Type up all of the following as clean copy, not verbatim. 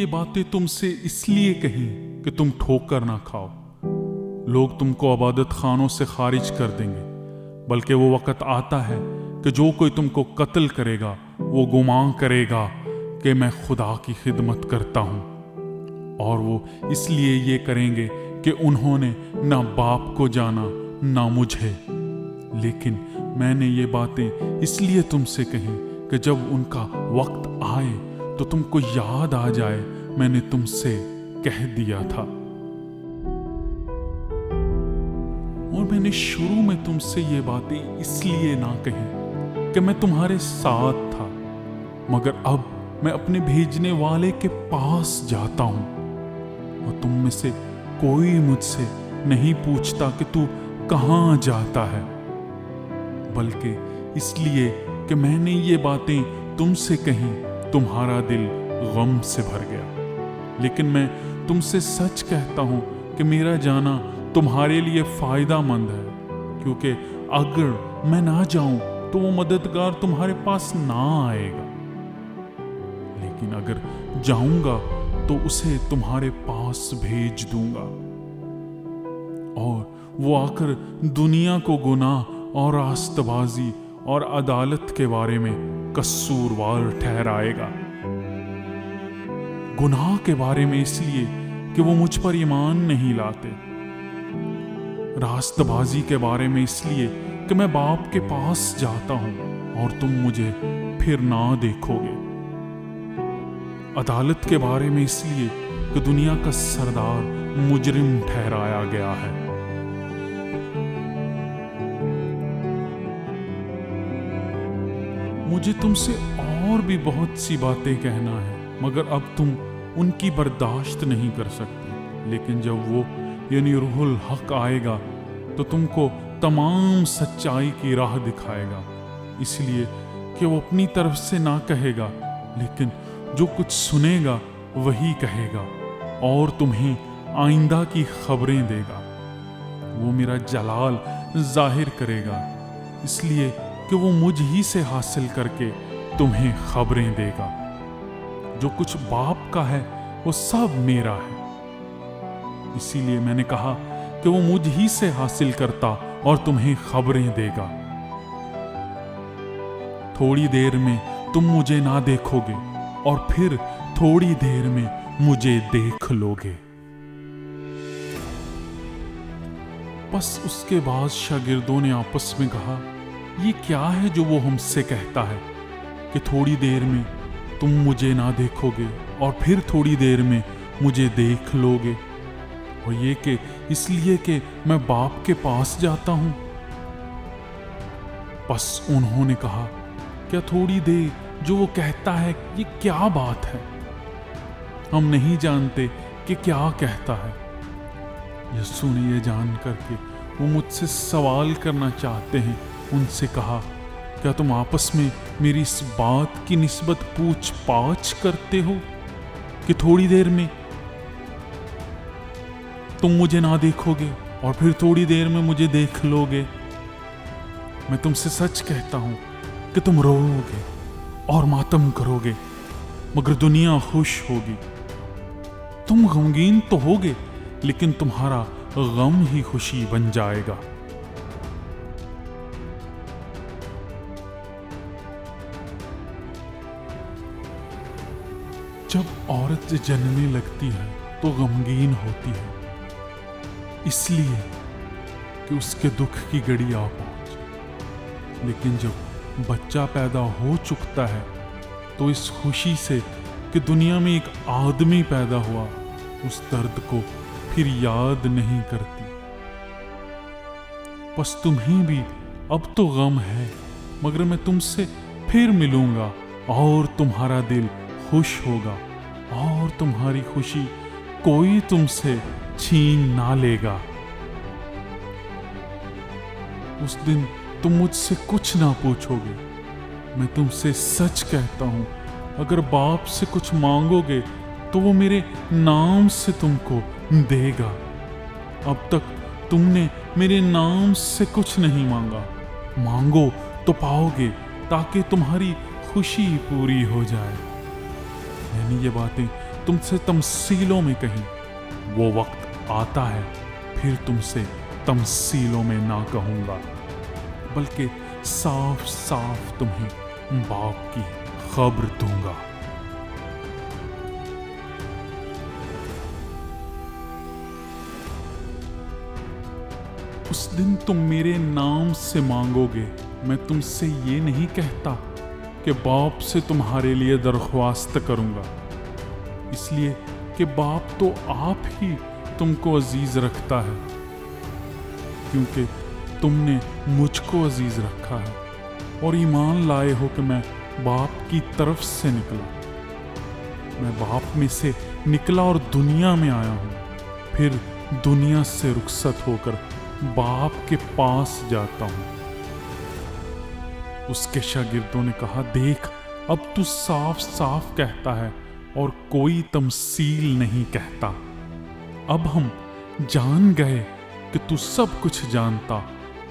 ये बातें तुमसे इसलिए कहीं कि तुम ठोकर ना खाओ। लोग तुमको इबादत खानों से खारिज कर देंगे, बल्कि वो वक़्त आता है कि जो कोई तुमको कत्ल करेगा वो गुमान करेगा कि मैं खुदा की खिदमत करता हूँ, और वो इसलिए ये करेंगे कि उन्होंने ना बाप को जाना ना मुझे। लेकिन मैंने ये बातें इसलिए तुमसे कहीं कि जब उनका वक्त आए तो तुमको याद आ जाए मैंने तुमसे कह दिया था। और मैंने शुरू में तुमसे ये बातें इसलिए ना कही कि मैं तुम्हारे साथ था, मगर अब मैं अपने भेजने वाले के पास जाता हूं, और तुम में से कोई मुझसे नहीं पूछता कि तू कहाँ जाता है, बल्कि इसलिए कि मैंने ये बातें तुमसे कहीं तुम्हारा दिल गम से भर गया। लेकिन मैं तुमसे सच कहता हूँ कि मेरा जाना तुम्हारे लिए फायदा मंद है, क्योंकि अगर मैं ना जाऊं तो वो मददगार तुम्हारे पास ना आएगा, लेकिन अगर जाऊंगा तो उसे तुम्हारे पास भेज दूंगा, और वो आकर दुनिया को गुनाह और रास्तबाजी और अदालत के बारे में कसूरवार ठहराएगा। गुनाह के बारे में इसलिए कि वो मुझ पर ईमान नहीं लाते, रास्तबाजी के बारे में इसलिए कि मैं बाप के पास जाता हूं और तुम मुझे फिर ना देखोगे, अदालत के बारे में इसलिए कि दुनिया का सरदार मुजरिम ठहराया गया है। मुझे तुमसे और भी बहुत सी बातें कहना है, मगर अब तुम उनकी बर्दाश्त नहीं कर सकते। लेकिन जब वो यानी रूहुल हक आएगा तो तुमको तमाम सच्चाई की राह दिखाएगा, इसलिए कि वो अपनी तरफ से ना कहेगा, लेकिन जो कुछ सुनेगा वही कहेगा और तुम्हें आइंदा की खबरें देगा। वो मेरा जलाल जाहिर करेगा, इसलिए कि वो मुझ ही से हासिल करके तुम्हें खबरें देगा। जो कुछ बाप का है वो सब मेरा है, इसीलिए मैंने कहा कि वो मुझ ही से हासिल करता और तुम्हें खबरें देगा। थोड़ी देर में तुम मुझे ना देखोगे और फिर थोड़ी देर में मुझे देख लोगे। बस उसके बाद शागिर्दों ने आपस में कहा, ये क्या है जो वो हमसे कहता है कि थोड़ी देर में तुम मुझे ना देखोगे और फिर थोड़ी देर में मुझे देख लोगे, और ये कि इसलिए कि मैं बाप के पास जाता हूं। बस उन्होंने कहा, क्या थोड़ी देर जो वो कहता है ये क्या बात है? हम नहीं जानते कि क्या कहता है। यीशु ने ये जान करके वो मुझसे सवाल करना चाहते हैं, उनसे कहा, क्या तुम आपस में मेरी इस बात की निस्बत पूछ पाछ करते हो कि थोड़ी देर में तुम मुझे ना देखोगे और फिर थोड़ी देर में मुझे देख लोगे? मैं तुमसे सच कहता हूं कि तुम रोओगे और मातम करोगे, मगर दुनिया खुश होगी। तुम गमगीन तो होगे, लेकिन तुम्हारा गम ही खुशी बन जाएगा। जब औरत जन्मने लगती है तो गमगीन होती है, इसलिए कि उसके दुख की घड़ी आ पहुंचे। लेकिन जब बच्चा पैदा हो चुकता है तो इस खुशी से कि दुनिया में एक आदमी पैदा हुआ, उस दर्द को फिर याद नहीं करती। बस तुम्हें भी अब तो गम है, मगर मैं तुमसे फिर मिलूंगा और तुम्हारा दिल खुश होगा और तुम्हारी खुशी कोई तुमसे छीन ना लेगा। उस दिन तुम मुझसे कुछ ना पूछोगे। मैं तुमसे सच कहता हूं, अगर बाप से कुछ मांगोगे तो वो मेरे नाम से तुमको देगा। अब तक तुमने मेरे नाम से कुछ नहीं मांगा, मांगो तो पाओगे, ताकि तुम्हारी खुशी पूरी हो जाए। मैंने ये बातें तुमसे तमसीलों में कहीं। वो वक्त आता है फिर तुमसे तमसीलों में ना कहूँगा, बल्कि साफ साफ तुम्हें बाप की खबर दूंगा। उस दिन तुम मेरे नाम से मांगोगे। मैं तुमसे ये नहीं कहता कि बाप से तुम्हारे लिए दरख्वास्त करूंगा, इसलिए कि बाप तो आप ही तुमको अजीज रखता है, क्योंकि तुमने मुझको अजीज रखा है और ईमान लाए हो कि मैं बाप की तरफ से निकला। मैं बाप में से निकला और दुनिया में आया हूँ, फिर दुनिया से रुखसत होकर बाप के पास जाता हूँ। उसके शागिर्दों ने कहा, देख अब तू साफ साफ कहता है और कोई तमसील नहीं कहता। अब हम जान गए कि तू सब कुछ जानता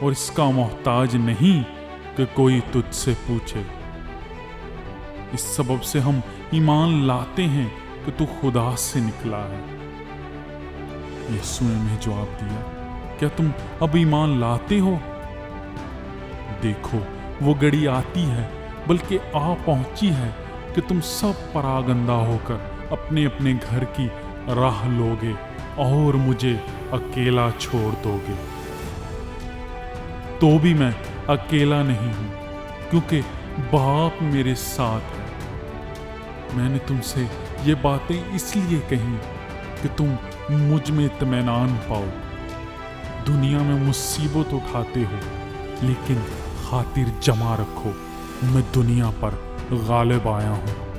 और इसका मोहताज नहीं कि कोई तुझसे पूछे। इस सबब से हम ईमान लाते हैं कि तू खुदा से निकला है। यीशु ने जवाब दिया, क्या तुम अब ईमान लाते हो? देखो वो घड़ी आती है, बल्कि आ पहुंची है कि तुम सब परागंदा होकर अपने अपने घर की राह लोगे और मुझे अकेला छोड़ दोगे। तो भी मैं अकेला नहीं हूं, क्योंकि बाप मेरे साथ है। मैंने तुमसे ये बातें इसलिए कही कि तुम मुझ में इत्मीनान पाओ। दुनिया में मुसीबत उठाते हो, लेकिन खातिर जमा रखो, मैं दुनिया पर गालिब आया हूं।